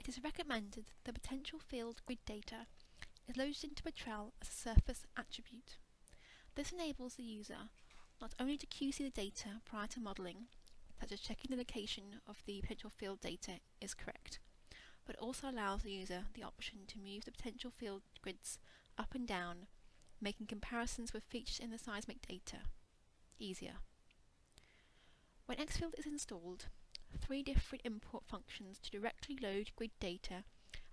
It is recommended that the potential field grid data is loaded into Petrel as a surface attribute. This enables the user not only to QC the data prior to modelling, such as checking the location of the potential field data is correct, but also allows the user the option to move the potential field grids up and down, making comparisons with features in the seismic data easier. When XField is installed, 3 different import functions to directly load grid data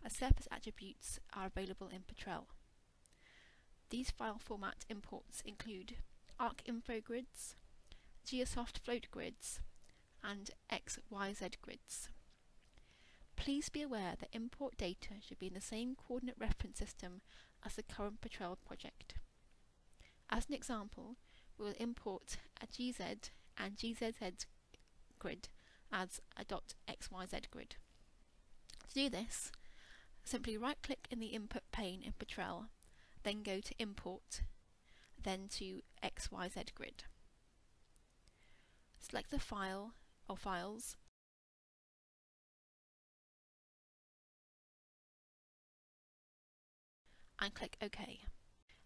as surface attributes are available in Petrel. These file format imports include ARKinfo grids, geosoft float grids, and XYZ grids. Please be aware that import data should be in the same coordinate reference system as the current Petrel project. As an example, we will import a GZ and GZZ grid as a .xyz grid. To do this, simply right-click in the input pane in Petrel, then go to Import, then to XYZ grid. Select the file or files and click OK.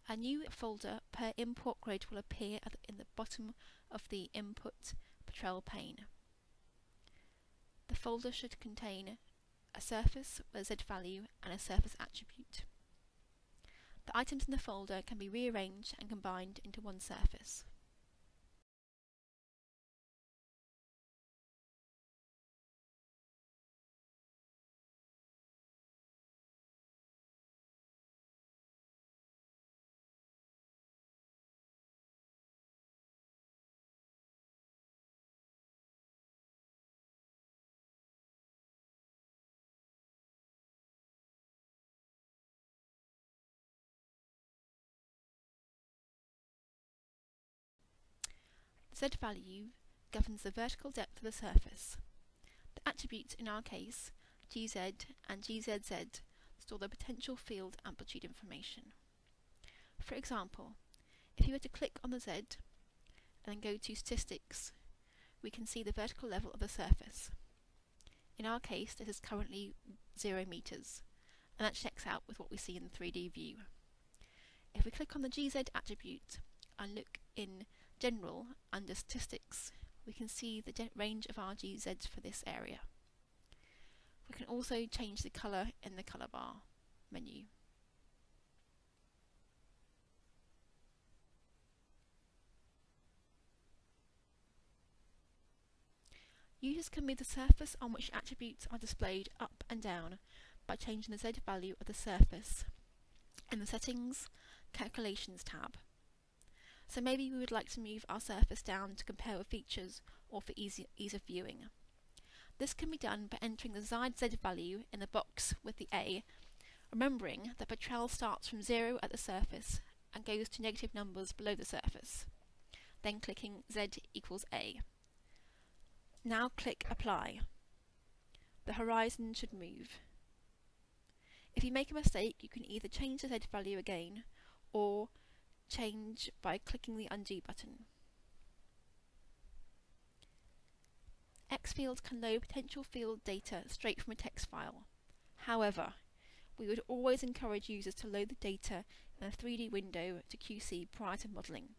A new folder per import grid will appear in the bottom of the Input Petrel pane. The folder should contain a surface, a Z value, and a surface attribute. The items in the folder can be rearranged and combined into one surface. The Z value governs the vertical depth of the surface. The attributes in our case, GZ and GZZ, store the potential field amplitude information. For example, if you were to click on the Z and then go to Statistics, we can see the vertical level of the surface. In our case, this is currently 0 meters, and that checks out with what we see in the 3D view. If we click on the GZ attribute and look in General under Statistics, we can see the range of our GZs for this area. We can also change the colour in the colour bar menu. Users can move the surface on which attributes are displayed up and down by changing the Z value of the surface in the Settings Calculations tab. So maybe we would like to move our surface down to compare with features or for ease of viewing. This can be done by entering the Z value in the box with the A, remembering that Petrel starts from 0 at the surface and goes to negative numbers below the surface, then clicking Z equals A. Now click Apply. The horizon should move. If you make a mistake, you can either change the Z value again or change by clicking the Undo button. XField can load potential field data straight from a text file. However, we would always encourage users to load the data in a 3D window to QC prior to modelling.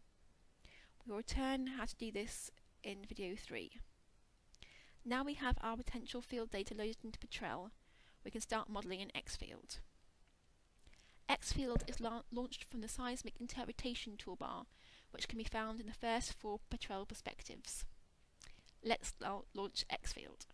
We will return how to do this in video 3. Now we have our potential field data loaded into Petrel, we can start modelling in XField. XField is launched from the seismic interpretation toolbar, which can be found in the first 4 Petrel perspectives. Let's now launch XField.